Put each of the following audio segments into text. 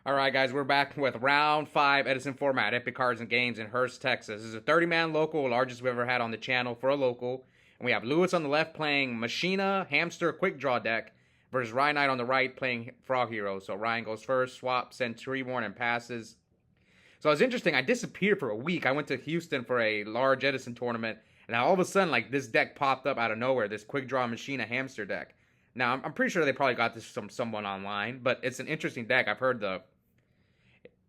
All right, guys, we're back with round 5 Edison Format, Epic Cards and Games in Hurst, Texas. This is a 30-man local, largest we've ever had on the channel for a local. And we have Lewis on the left playing Machina Hamster Quickdraw deck versus Ryanide on the right playing Frog Hero. So Ryan goes first, swap, sends Treeborn, and passes. So it was interesting. I disappeared for a week. I went to Houston for a large Edison tournament, and now all of a sudden, like, this deck popped up out of nowhere, this Quickdraw Machina Hamster deck. Now, I'm pretty sure they probably got this from someone online, but it's an interesting deck. I've heard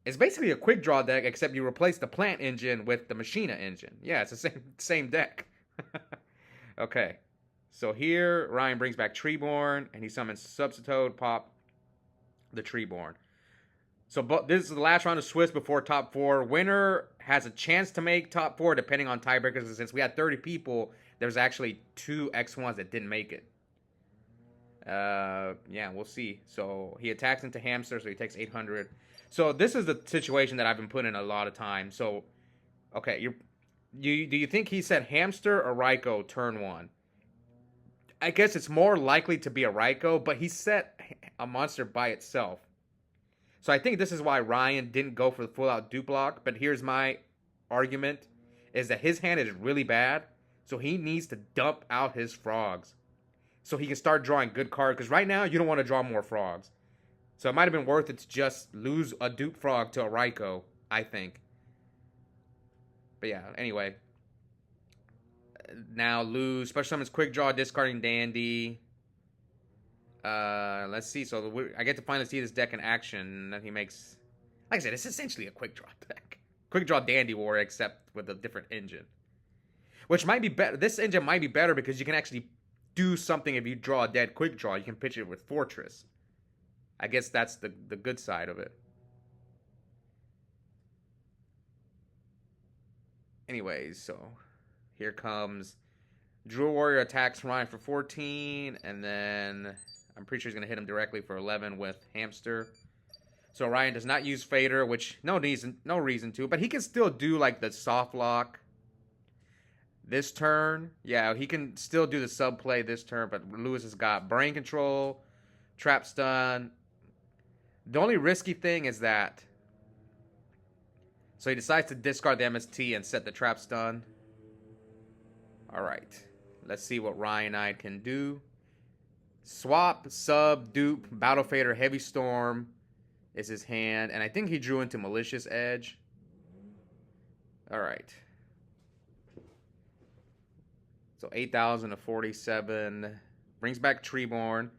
it's basically a quick draw deck, except you replace the plant engine with the Machina engine. Yeah, it's the same deck. Okay. So here, Ryan brings back Treeborn, and he summons Substitute, pop the Treeborn. So this is the last round of Swiss before top 4. Winner has a chance to make top 4, depending on tiebreakers. And since we had 30 people, there's actually 2 X1s that didn't make it. Yeah, we'll see. So he attacks into Hamster, so he takes 800. So this is the situation that I've been putting in a lot of time. So, okay, do you think he said Hamster or Ryko turn 1? I guess it's more likely to be a Ryko, but he set a monster by itself. So I think this is why Ryan didn't go for the full-out dupe block. But here's my argument, is that his hand is really bad, so he needs to dump out his frogs so he can start drawing good cards. Because right now, you don't want to draw more frogs. So it might have been worth it to just lose a dupe frog to a Ryko, I think. But yeah, anyway. Now lose. Special summons Quick Draw, discarding Dandy. Let's see. So I get to finally see this deck in action. He makes... Like I said, it's essentially a Quick Draw deck. Quick Draw Dandy Warrior, except with a different engine. Which might be better. This engine might be better because you can actually do something if you draw a dead Quick Draw. You can pitch it with Fortress. I guess that's the good side of it. Anyways, so here comes Drill Warrior, attacks Ryan for 14, and then I'm pretty sure he's going to hit him directly for 11 with Hamster. So Ryan does not use Fader, which no reason to, but he can still do like the soft lock this turn. Yeah, he can still do the sub play this turn, but Lewis has got Brain Control, Trap Stun. The only risky thing is that... So he decides to discard the MST and set the Trap Stun. Alright. Let's see what Ryanide can do. Swap, sub, dupe, Battle Fader, Heavy Storm is his hand. And I think he drew into Malicious Edge. Alright. So 8,000 to 47. Brings back Treeborn.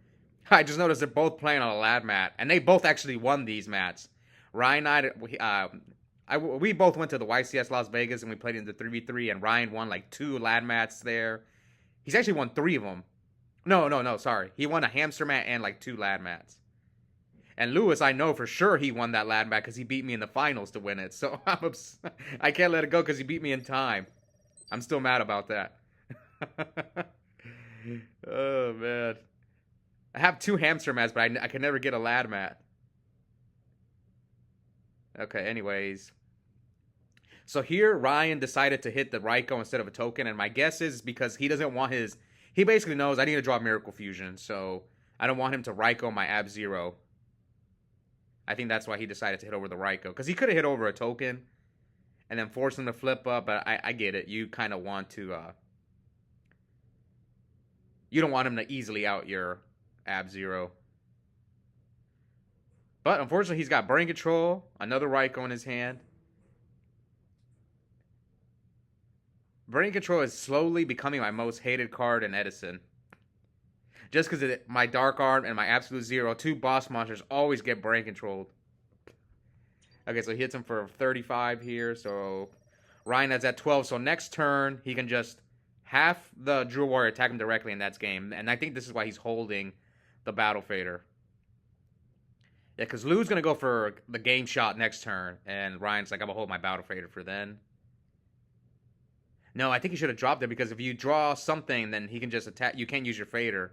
I just noticed they're both playing on a lad mat, and they both actually won these mats. Ryan and I, we both went to the YCS Las Vegas, and we played in the 3v3, and Ryan won like 2 lad mats there. He's actually won 3 of them. No, sorry. He won a hamster mat and like 2 lad mats. And Lewis, I know for sure he won that lad mat because he beat me in the finals to win it. So I can't let it go because he beat me in time. I'm still mad about that. Oh, man. I have 2 hamster mats, but I can never get a lad mat. Okay, anyways. So here, Ryan decided to hit the Ryko instead of a token, and my guess is because he doesn't want his... He basically knows I need to draw Miracle Fusion, so I don't want him to Ryko my Ab-Zero. I think that's why he decided to hit over the Ryko, because he could have hit over a token and then force him to flip up, but I get it. You kind of want to... You don't want him to easily out your Ab-Zero. But unfortunately, he's got Brain Control, another Ryko in his hand. Brain Control is slowly becoming my most hated card in Edison. Just because my Dark Arm and my Absolute Zero, 2 boss monsters, always get Brain Controlled. Okay, so he hits him for 35 here. So Ryan is at 12. So next turn, he can just half the Drill Warrior attack him directly, and that's game. And I think this is why he's holding the Battle Fader. Yeah, because Lou's going to go for the game shot next turn. And Ryan's like, I'm going to hold my Battle Fader for then. No, I think he should have dropped it, because if you draw something, then he can just attack. You can't use your Fader.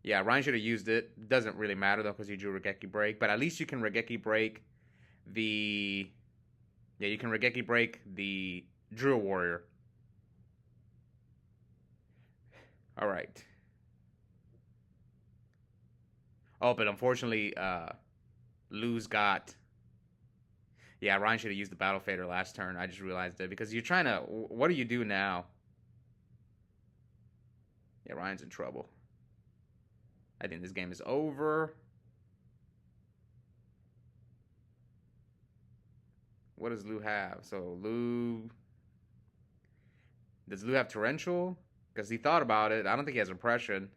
Yeah, Ryan should have used it. Doesn't really matter, though, because you drew Regeki Break. But at least you can Regeki Break the... Yeah, you can Regeki Break the Drill Warrior. Alright. Oh, but unfortunately, Lou's got Yeah, Ryan should have used the Battle Fader last turn. I just realized it. Because you're trying to... What do you do now? Yeah, Ryan's in trouble. I think this game is over. What does Lou have? So, Lou... Does Lou have Torrential? Because he thought about it. I don't think he has Oppression.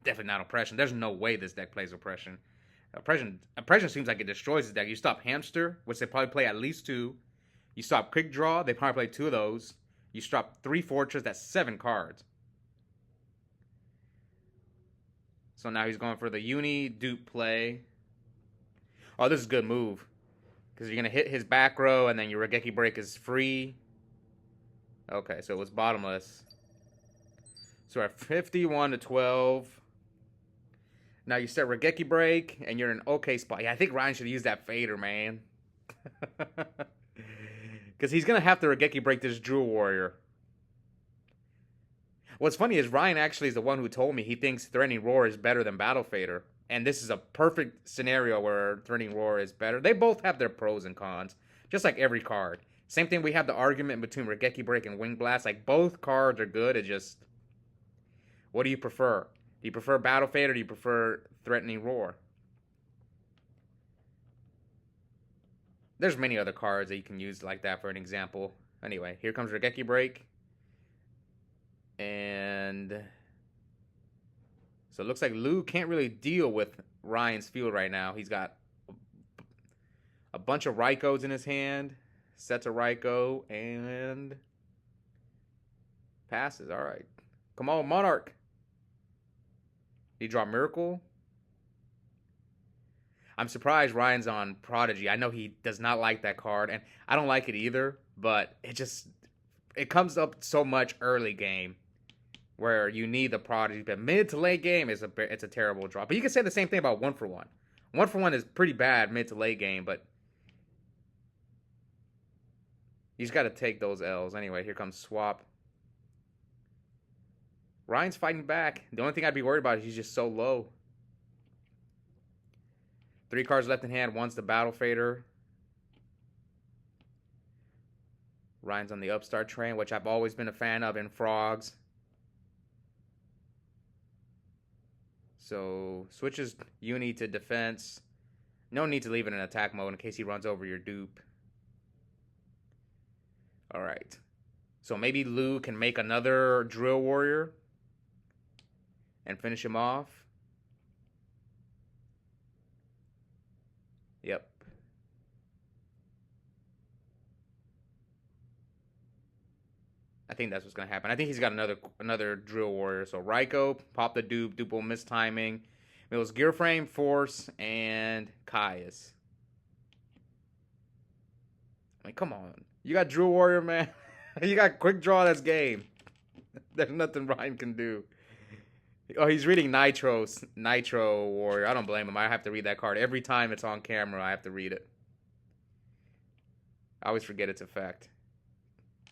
Definitely not Oppression. There's no way this deck plays Oppression. Oppression seems like it destroys this deck. You stop Hamster, which they probably play at least 2. You stop Quick Draw, they probably play 2 of those. You stop 3 Fortress, that's 7 cards. So now he's going for the Uni dupe play. Oh, this is a good move. Because you're going to hit his back row, and then your Regeki Break is free. Okay, so it was bottomless. So we're at 51 to 12. Now you set Regeki Break, and you're in an okay spot. Yeah, I think Ryan should use that Fader, man. Because he's going to have to Regeki Break this Drill Warrior. What's funny is Ryan actually is the one who told me he thinks Threatening Roar is better than Battle Fader. And this is a perfect scenario where Threatening Roar is better. They both have their pros and cons, just like every card. Same thing, we have the argument between Regeki Break and Wing Blast. Like, both cards are good. It's just, what do you prefer? Do you prefer Battle Fader or do you prefer Threatening Roar? There's many other cards that you can use like that for an example. Anyway, here comes Regeki Break. And so it looks like Lou can't really deal with Ryan's field right now. He's got a bunch of Raikos in his hand. Sets a Raiko and passes. All right. Come on, Monarch. Did he draw Miracle? I'm surprised Ryan's on Prodigy. I know he does not like that card, and I don't like it either, but it comes up so much early game where you need the Prodigy, but mid to late game it's a terrible draw. But you can say the same thing about 1-for-1. 1-for-1 is pretty bad mid to late game, but you just got to take those L's. Anyway, here comes Swap. Ryan's fighting back. The only thing I'd be worried about is he's just so low. 3 cards left in hand. One's the Battle Fader. Ryan's on the Upstart train, which I've always been a fan of in Frogs. So, switches Uni to defense. No need to leave it in attack mode in case he runs over your dupe. Alright. So maybe Lou can make another Drill Warrior and finish him off. Yep. I think that's what's going to happen. I think he's got another Drill Warrior. So Raiko, pop the dupe, dupe will miss timing. It was Gear Frame, Force, and Caius. I mean, come on. You got Drill Warrior, man. You got Quick Draw, that's game. There's nothing Ryan can do. Oh, he's reading Nitro Warrior. I don't blame him. I have to read that card. Every time it's on camera, I have to read it. I always forget its effect.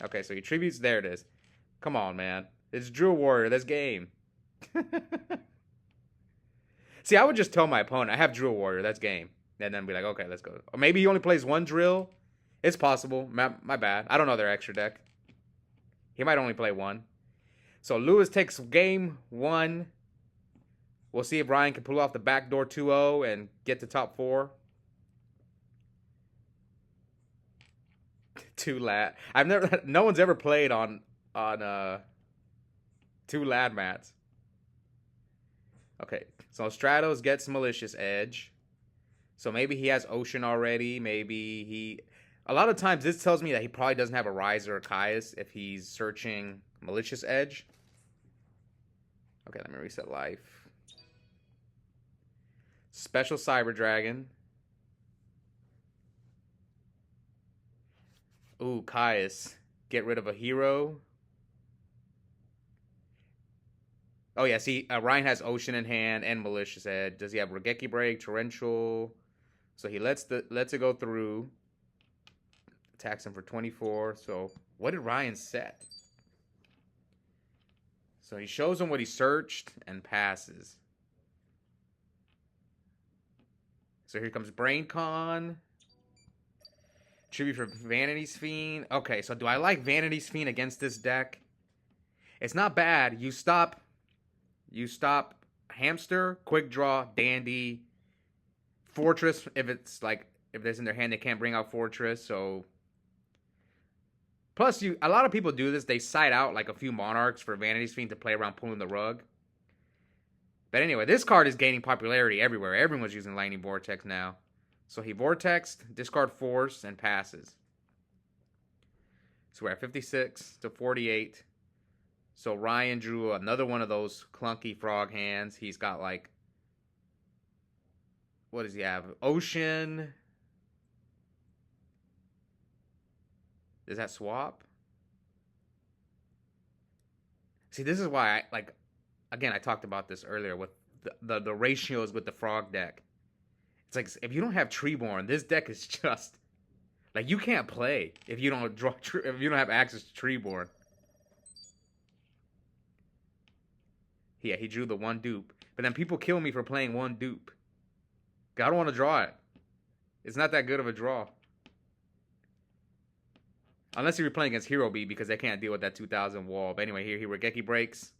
Okay, so he tributes. There it is. Come on, man. It's Drill Warrior. That's game. See, I would just tell my opponent, I have Drill Warrior. That's game. And then be like, okay, let's go. Or maybe he only plays 1 drill. It's possible. My bad. I don't know their extra deck. He might only play 1. So Lewis takes game 1. We'll see if Ryan can pull off the backdoor 2-0 and get to top 4. 2 lad. No one's ever played on 2 lad mats. Okay, so Stratos gets Malicious Edge. So maybe he has Ocean already. Maybe he... A lot of times this tells me that he probably doesn't have a Riser or Caius if he's searching Malicious Edge. Okay, let me reset life. Special Cyber Dragon. Ooh, Caius. Get rid of a hero. Oh, yeah, see, Ryan has Ocean in hand and Malicious Edge. Does he have Regeki Break, Torrential? So he lets it go through. Attacks him for 24. So what did Ryan set? So he shows him what he searched and passes. So here comes BrainCon. Tribute for Vanity's Fiend. Okay, so do I like Vanity's Fiend against this deck? It's not bad. You stop Hamster, Quickdraw, Dandy, Fortress. If it's like if there's in their hand, they can't bring out Fortress. So plus, a lot of people do this. They side out like a few Monarchs for Vanity's Fiend to play around pulling the rug. But anyway, this card is gaining popularity everywhere. Everyone's using Lightning Vortex now. So he Vortexed, discard Force, and passes. So we're at 56 to 48. So Ryan drew another one of those clunky frog hands. He's got like, what does he have? Ocean. Does that swap? See, this is why again, I talked about this earlier with the ratios with the frog deck. It's like, if you don't have Treeborn, this deck is just like, you can't play if you don't if you don't have access to Treeborn. Yeah, he drew the one dupe. But then people kill me for playing one dupe. I don't want to draw it. It's not that good of a draw. Unless you're playing against Hero B, because they can't deal with that 2000 wall. But anyway, here Regeki breaks.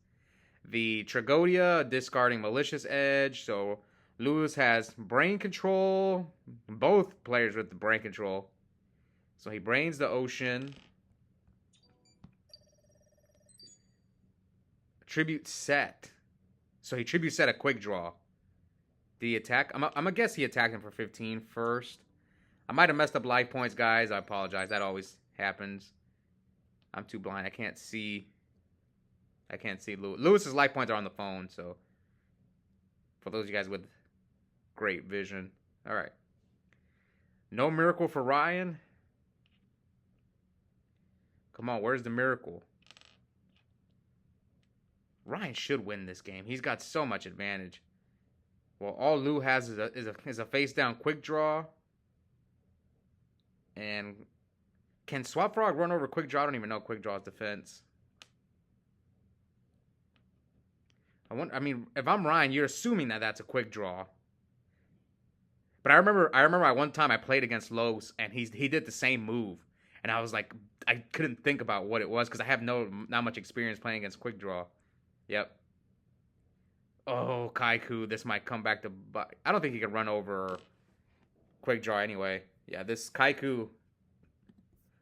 The Tragodia discarding Malicious Edge. So Lewis has Brain Control. Both players with the Brain Control. So he brains the Ocean. Tribute set. So he tribute set a Quickdraw. Did he attack? I'm gonna guess he attacked him for 15 first. I might have messed up life points, guys. I apologize. That always happens. I'm too blind. I can't see Lewis. Lewis's life points are on the phone, so for those of you guys with great vision. All right. No miracle for Ryan. Come on, where's the miracle? Ryan should win this game. He's got so much advantage. Well, all Lou has is a face down quick draw. And can Swap Frog run over quick draw? I don't even know quick draw's defense. I mean, if I'm Ryan, you're assuming that that's a quick draw. But I remember one time I played against Los and he did the same move, and I was like, I couldn't think about what it was because I have not much experience playing against quick draw. Yep. Oh, Kaiku, this might come back to... I don't think he can run over quick draw anyway. Yeah, this Kaiku...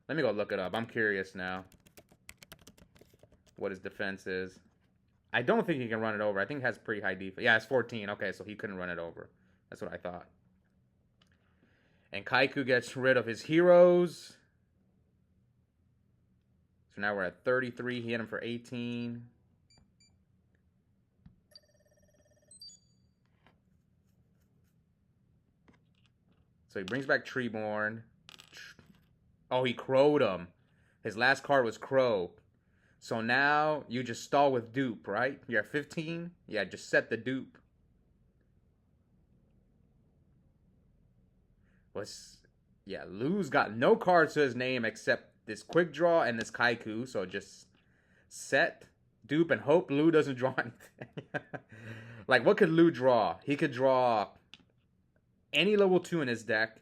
Let me go look it up. I'm curious now what his defense is. I don't think he can run it over. I think it has pretty high defense. Yeah, it's 14. Okay, so he couldn't run it over. That's what I thought. And Kaiku gets rid of his heroes. So now we're at 33. He hit him for 18. So he brings back Treeborn. Oh, he crowed him. His last card was Crow. So now you just stall with dupe, right? You're at 15? Yeah, just set the dupe. Yeah, Lou's got no cards to his name except this quick draw and this Kaiku. So just set, dupe, and hope Lou doesn't draw anything. Like, what could Lou draw? He could draw any level 2 in his deck,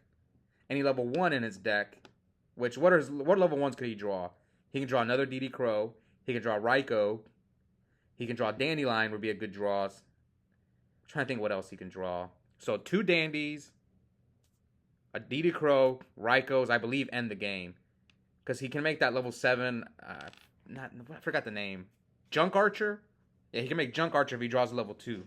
any level 1 in his deck. What level 1s could he draw? He can draw another DD Crow. He can draw Raikou. He can draw Dandelion would be a good draw. I'm trying to think what else he can draw. So 2 Dandies, a DD Crow, Raikou's, I believe, end the game. Because he can make that level 7, I forgot the name. Junk Archer? Yeah, he can make Junk Archer if he draws a level 2.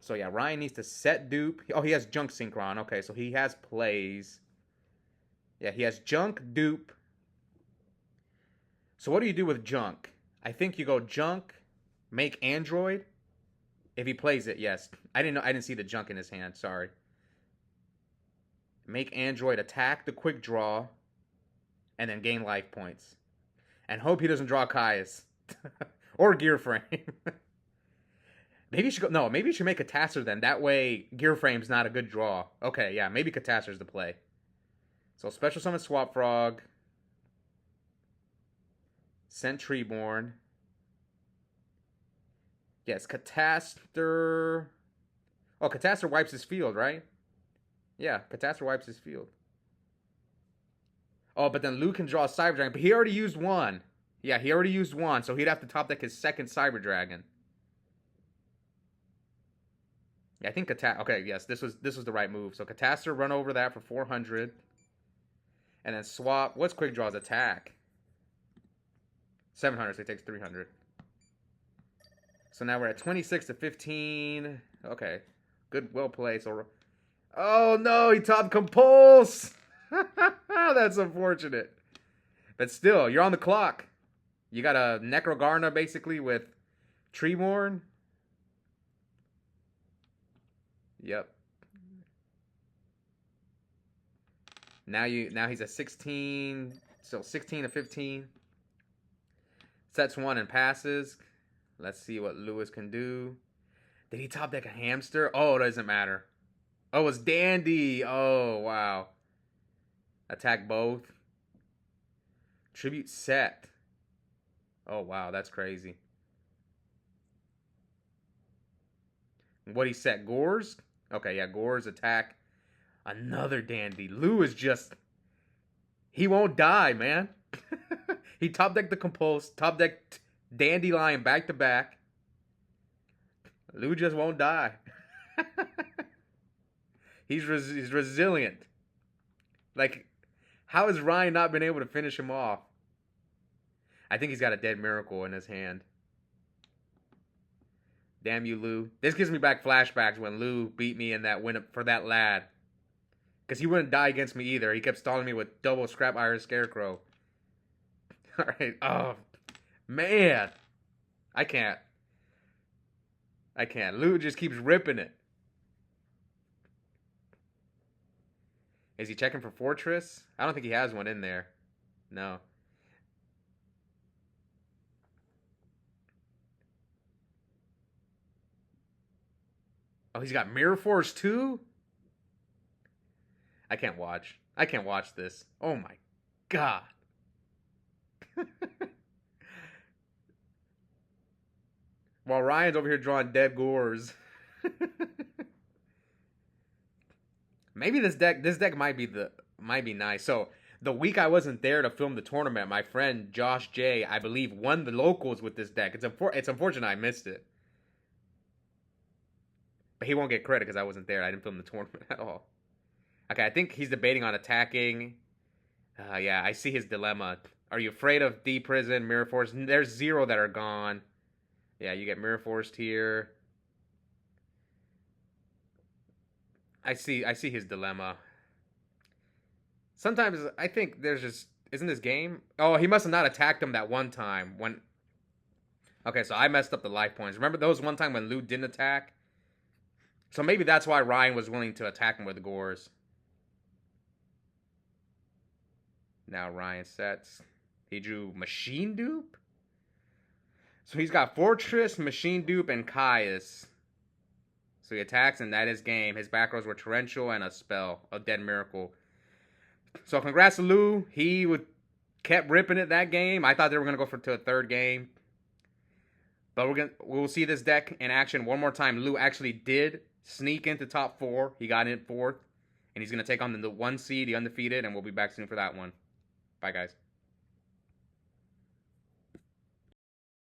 So yeah, Ryan needs to set dupe. Oh, he has Junk Synchron. Okay, so he has plays. Yeah, he has Junk, dupe. So what do you do with Junk? I think you go Junk, make Android. If he plays it, yes. I didn't see the Junk in his hand, sorry. Make Android attack the quick draw and then gain life points. And hope he doesn't draw Caius. Or Gear Frame. Maybe you should go. No, maybe you should make Catasser then. That way, Gear Frame's not a good draw. Okay, yeah, maybe Catasser's the play. So special summon Swap Frog. Sent Treeborn. Yes, Catasser. Oh, Catasser wipes his field, right? Yeah, Catasser wipes his field. Oh, but then Lou can draw a Cyber Dragon. But he already used one. Yeah, he already used one, so he'd have to top deck his second Cyber Dragon. Yeah, I think okay, yes, this was the right move. So Catastor run over that for 400. And then swap. What's Quickdraw's attack? 700, so he takes 300. So now we're at 26 to 15. Okay. Good, well played. So, oh no, he top compulse. That's unfortunate. But still, you're on the clock. You got a Necrogarna basically with Treeborn. Yep. Now he's at 16. So 16 to 15. Sets one and passes. Let's see what Lewis can do. Did he top deck a Hamster? Oh, it doesn't matter. Oh, it's Dandy. Oh, wow. Attack both. Tribute set. Oh, wow. That's crazy. What he set? Gores? Okay, yeah. Gores attack. Another Dandy. Lou is just... He won't die, man. He top decked the Compulse. Top decked Dandelion back to back. Lou just won't die. He's resilient. Like, how has Ryan not been able to finish him off? I think he's got a dead miracle in his hand. Damn you, Lou. This gives me back flashbacks when Lou beat me in that win for that lad. Because he wouldn't die against me either. He kept stalling me with double Scrap Iron Scarecrow. Alright. Oh, man. I can't. Lou just keeps ripping it. Is he checking for Fortress? I don't think he has one in there. No. Oh, he's got Mirror Force too? I can't watch. I can't watch this. Oh my god. While Ryan's over here drawing dead Gores. Maybe this deck might be nice. So the week I wasn't there to film the tournament, my friend Josh J, I believe, won the locals with this deck. It's unfortunate I missed it. But he won't get credit because I wasn't there. I didn't film the tournament at all. Okay, I think he's debating on attacking. Yeah, I see his dilemma. Are you afraid of D-Prison, Mirror Force? There's 0 that are gone. Yeah, you get Mirror Forced here. I see his dilemma. Sometimes I think there's just... Isn't this game? Oh, he must have not attacked him that one time. Okay, so I messed up the life points. Remember those one time when Lou didn't attack? So maybe that's why Ryan was willing to attack him with Gores. Now Ryan sets. He drew Machine Dupe? So he's got Fortress, Machine Dupe, and Caius. So he attacks, and that is game. His back rows were Torrential and a spell, a Dead Miracle. So congrats to Lou. He kept ripping it that game. I thought they were going to go to a third game. But we'll see this deck in action one more time. Lou actually did sneak into top 4. He got in 4th. And he's going to take on the 1 seed, the undefeated, and we'll be back soon for that one. Bye, guys.